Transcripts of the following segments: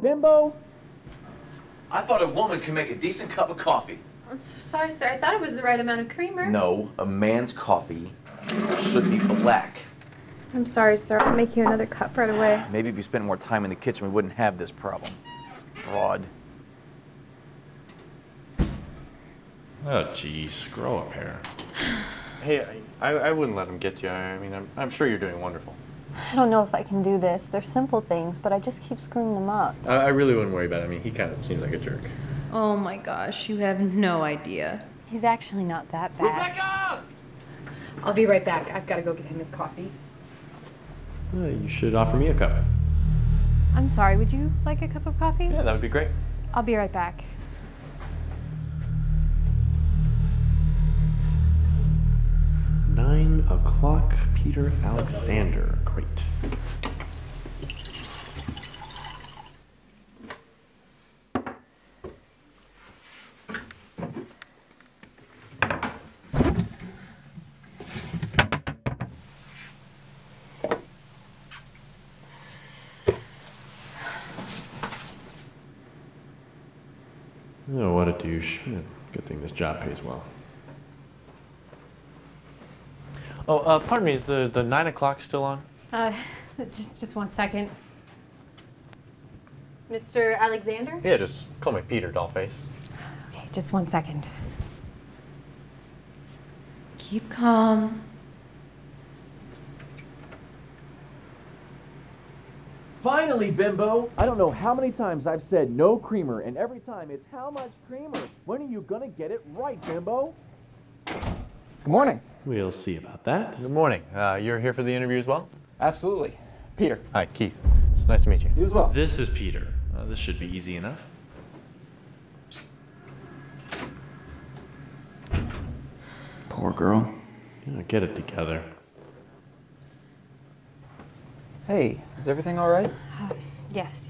bimbo? I thought a woman could make a decent cup of coffee. I'm so sorry, sir. I thought it was the right amount of creamer. No, a man's coffee should be black. I'm sorry, sir. I'll make you another cup right away. Maybe if you spent more time in the kitchen, we wouldn't have this problem. Broad. Oh, geez. Grow a pair. Hey, I wouldn't let him get you. I mean, I'm sure you're doing wonderful. I don't know if I can do this. They're simple things, but I just keep screwing them up. I really wouldn't worry about it. I mean, he kind of seems like a jerk. Oh my gosh, you have no idea. He's actually not that bad. Rebecca! I'll be right back. I've got to go get him his coffee. You should offer me a cup. I'm sorry, would you like a cup of coffee? Yeah, that would be great. I'll be right back. 9 o'clock, Peter Alexander. Great. Oh, what a douche. Good thing this job pays well. Oh, pardon me, is the 9 o'clock still on? Just 1 second. Mr. Alexander? Yeah, just call me Peter, dollface. Okay, just 1 second. Keep calm. Finally, bimbo! I don't know how many times I've said no creamer, and every time it's how much creamer? When are you gonna get it right, bimbo? Good morning. We'll see about that. Good morning. You're here for the interview as well? Absolutely. Peter. Hi, Keith. It's nice to meet you. You as well. This is Peter. This should be easy enough. Poor girl. Get it together. Hey, is everything all right? Yes.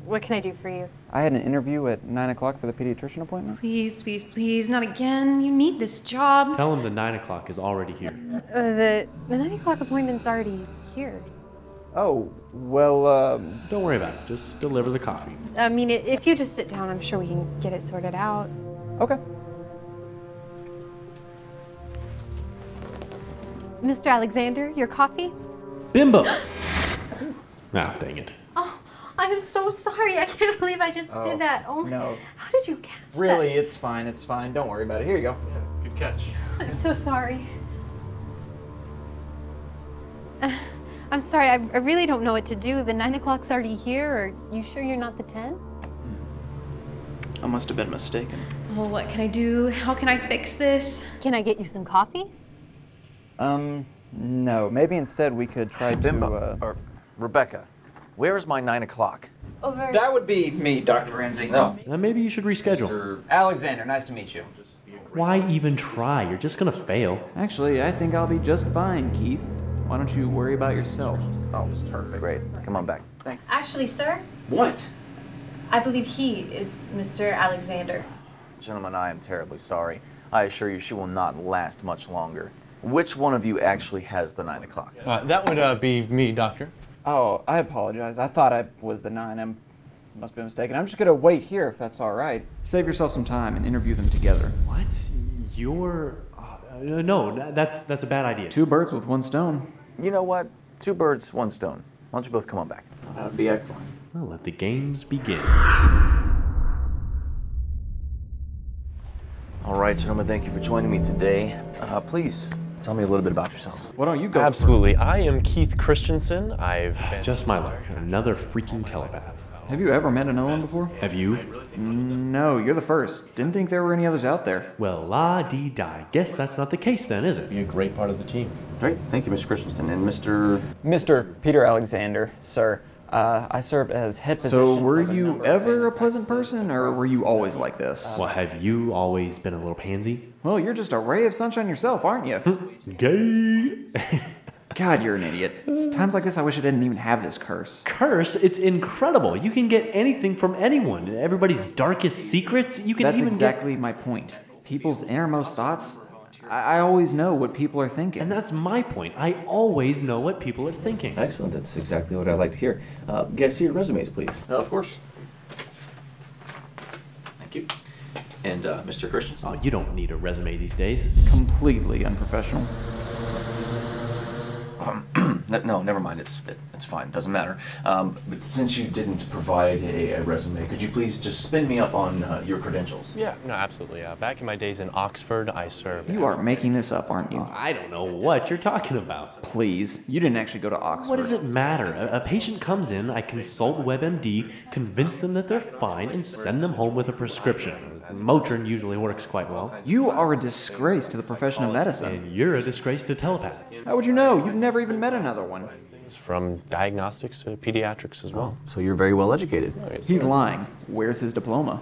What can I do for you? I had an interview at 9 o'clock for the pediatrician appointment. Please, not again. You need this job. Tell him the 9 o'clock is already here. The 9 o'clock appointment's already here. Oh, well, Don't worry about it. Just deliver the coffee. I mean, if you just sit down, I'm sure we can get it sorted out. okay. Mr. Alexander, your coffee? Bimbo! Ah, dang it. Oh, I am so sorry. I can't believe I just did that. Oh, no. How did you catch that? Really, it's fine. Don't worry about it. Here you go. Good catch. I'm so sorry. I'm sorry, I really don't know what to do. The 9 o'clock's already here. Are you sure you're not the 10? I must have been mistaken. Oh, what can I do? How can I fix this? Can I get you some coffee? No. Maybe instead we could try Bimbo, or Rebecca, where is my 9 o'clock? Over. That would be me, Dr. Ramsey. No. Maybe you should reschedule. Mr. Alexander, nice to meet you. Why even try? You're just gonna fail. Actually, I think I'll be just fine, Keith. Why don't you worry about yourself? Oh, perfect. Great. Come on back. Thanks. Actually, sir, What? I believe he is Mr. Alexander. Gentlemen, I am terribly sorry. I assure you she will not last much longer. Which one of you actually has the 9 o'clock? That would be me, Doctor. Oh, I apologize. I thought I was the 9. I must be mistaken. I'm just going to wait here if that's all right. Save yourself some time and interview them together. What? You're... no, that's a bad idea. 2 birds with 1 stone. You know what? 2 birds, 1 stone. Why don't you both come on back? That would be excellent. Well, let the games begin. All right, gentlemen, thank you for joining me today. Please, tell me a little bit about yourselves. Why don't you go Absolutely. I am Keith Christensen. I've just my luck. Another freaking telepath. Have you ever met another one before? Have you? No, you're the first. Didn't think there were any others out there. Well, la-dee-di. Guess that's not the case then, is it? Be a great part of the team. Great, thank you, Mr. Christensen. And Mr. Mr. Peter Alexander, sir. I served as head physician. So were you ever a pleasant person, or were you always like this? Well, have you always been a little pansy? Well, you're just a ray of sunshine yourself, aren't you? Gay! God, you're an idiot. It's times like this I wish I didn't even have this curse. Curse? It's incredible. You can get anything from anyone. Everybody's darkest secrets. You can That's even exactly my point. People's innermost thoughts, I always know what people are thinking. And that's my point. I always know what people are thinking. Excellent, that's exactly what I'd like to hear. Guys, see your resumes, please. Of course. And Mr. Christensen? Oh, you don't need a resume these days. Completely unprofessional. No, never mind. It's fine. Doesn't matter. But since you didn't provide a resume, could you please just spin me up on your credentials? Yeah, no, absolutely. Back in my days in Oxford, I served. You are making this up, aren't you? I don't know what you're talking about. Please, you didn't actually go to Oxford. What does it matter? A patient comes in, I consult WebMD, convince them that they're fine, and send them home with a prescription. Motrin usually works quite well. You are a disgrace to the profession of medicine. And you're a disgrace to telepaths. How would you know? You've never even met another one. From diagnostics to pediatrics as well. So you're very well educated. He's lying. Where's his diploma?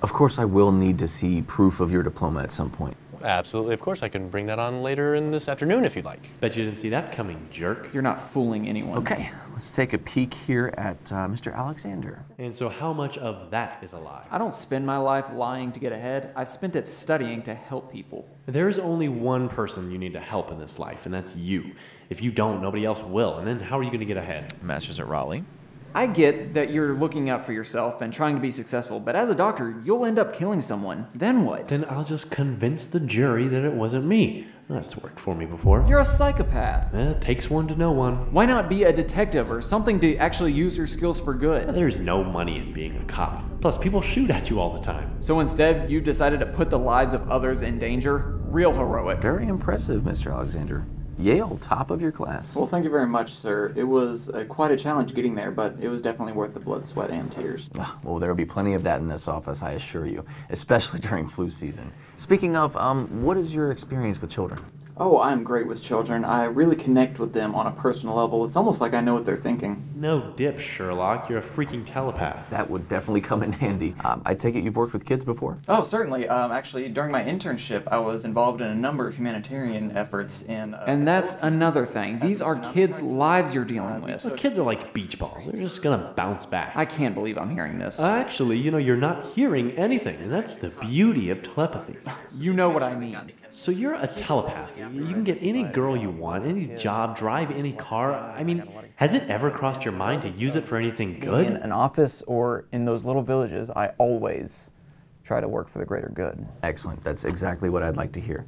Of course, I will need to see proof of your diploma at some point. Absolutely, of course. I can bring that on later in this afternoon if you'd like. Bet you didn't see that coming, jerk. You're not fooling anyone. Okay, let's take a peek here at Mr. Alexander. And so how much of that is a lie? I don't spend my life lying to get ahead. I've spent it studying to help people. There is only one person you need to help in this life, and that's you. If you don't, nobody else will. And then how are you going to get ahead? Masters at Raleigh. I get that you're looking out for yourself and trying to be successful, but as a doctor, you'll end up killing someone. Then what? Then I'll just convince the jury that it wasn't me. That's worked for me before. You're a psychopath. It takes one to know one. Why not be a detective or something to actually use your skills for good? There's no money in being a cop. Plus, people shoot at you all the time. So instead, you decided to put the lives of others in danger? Real heroic. Very impressive, Mr. Alexander. Yale, top of your class. Well, thank you very much, sir. It was quite a challenge getting there, but it was definitely worth the blood, sweat, and tears. Well, there will be plenty of that in this office, I assure you, especially during flu season. Speaking of, what is your experience with children? Oh, I'm great with children. I really connect with them on a personal level. It's almost like I know what they're thinking. No dip, Sherlock. You're a freaking telepath. That would definitely come in handy. I take it you've worked with kids before? Oh, certainly. Actually, during my internship, I was involved in a number of humanitarian efforts in... and that's another thing. These are kids' lives you're dealing with. Well, kids are like beach balls. They're just gonna bounce back. I can't believe I'm hearing this. Actually, you're not hearing anything, and that's the beauty of telepathy. You know what I mean. So you're a telepath. You can get any girl you want, any job, drive any car. I mean, has it ever crossed your mind to use it for anything good? In an office or in those little villages, I always try to work for the greater good. Excellent. That's exactly what I'd like to hear.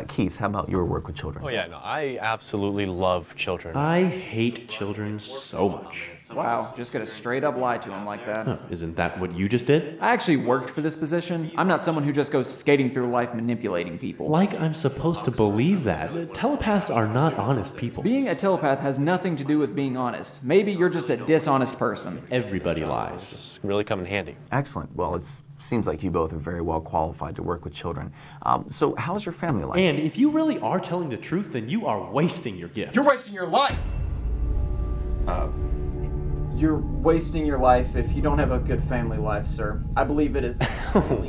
Keith, how about your work with children? Oh yeah, no, I absolutely love children. I hate children so much. Wow, just gonna straight up lie to him like that. Huh, isn't that what you just did? I actually worked for this position. I'm not someone who just goes skating through life manipulating people. Like I'm supposed to believe that. Telepaths are not honest people. Being a telepath has nothing to do with being honest. Maybe you're just a dishonest person. Everybody lies. It's really come in handy. Excellent. Well, it seems like you both are very well qualified to work with children. So how's your family life? And if you really are telling the truth, then you are wasting your gift. You're wasting your life! You're wasting your life if you don't have a good family life, sir. I believe it is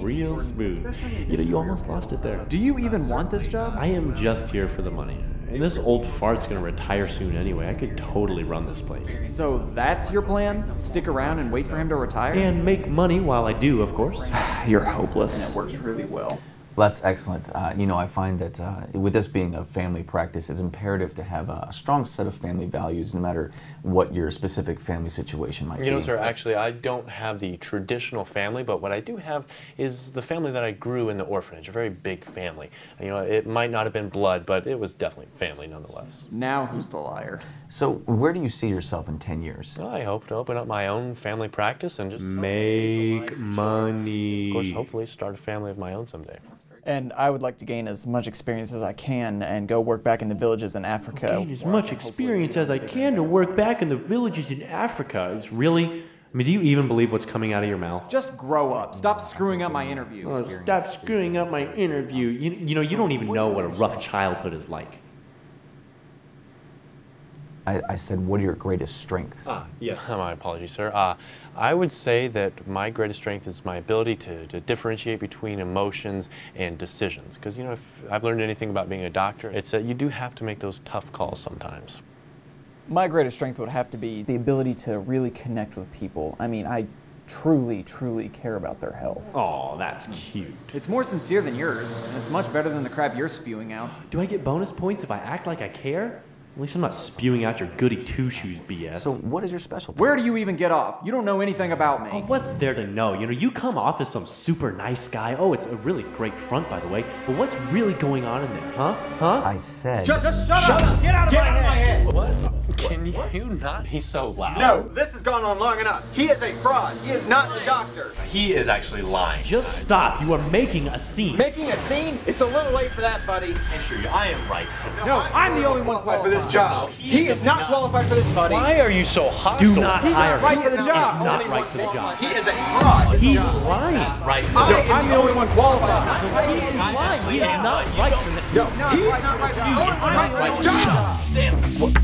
real smooth. You almost lost it there. Do you even want this job? I am just here for the money. And this old fart's gonna retire soon anyway. I could totally run this place. So that's your plan? Stick around and wait for him to retire? And make money while I do, of course. You're hopeless. And it works really well. Well, that's excellent. I find that with this being a family practice, it's imperative to have a strong set of family values no matter what your specific family situation might be. You know, sir, actually, I don't have the traditional family, but what I do have is the family that I grew in the orphanage, a very big family. You know, it might not have been blood, but it was definitely family nonetheless. Now who's the liar? So where do you see yourself in 10 years? Well, I hope to open up my own family practice and just make money. Of course, hopefully start a family of my own someday. And I would like to gain as much experience as I can and go work back in the villages in Africa. Gain as much experience as I can to work back in the villages in Africa. It's really... I mean, do you even believe what's coming out of your mouth? Just grow up. Stop screwing up my interviews. Oh, stop screwing up my interview. You don't even know what a rough childhood is like. I said, what are your greatest strengths? Yeah, my apologies, sir. I would say that my greatest strength is my ability to differentiate between emotions and decisions. Because, you know, if I've learned anything about being a doctor, it's that you do have to make those tough calls sometimes. My greatest strength would have to be the ability to really connect with people. I mean, I truly, truly care about their health. Oh, that's cute. It's more sincere than yours, and it's much better than the crap you're spewing out. Do I get bonus points if I act like I care? At least I'm not spewing out your goody two-shoes BS. So what is your specialty? Where do you even get off? You don't know anything about me. Oh, what's there to know? You know, you come off as some super nice guy. Oh, it's a really great front, by the way. But what's really going on in there, huh? Huh? I said... Just shut up! Get out of my head! What? Can you not be so loud? No, this has gone on long enough. He is a fraud. He is not the doctor. He is actually lying. Just stop. You are making a scene. Making a scene? It's a little late for that, buddy. I assure you, I am right for No, I'm the only one qualified for this job. He is not qualified for this, buddy. Why are you so hostile? Do not hire him. Right for the job. He's not right for the job. He is a fraud. He's lying. Right for the I'm the only one qualified. He is lying. He is not right for the No, he is not right for the job. Stand.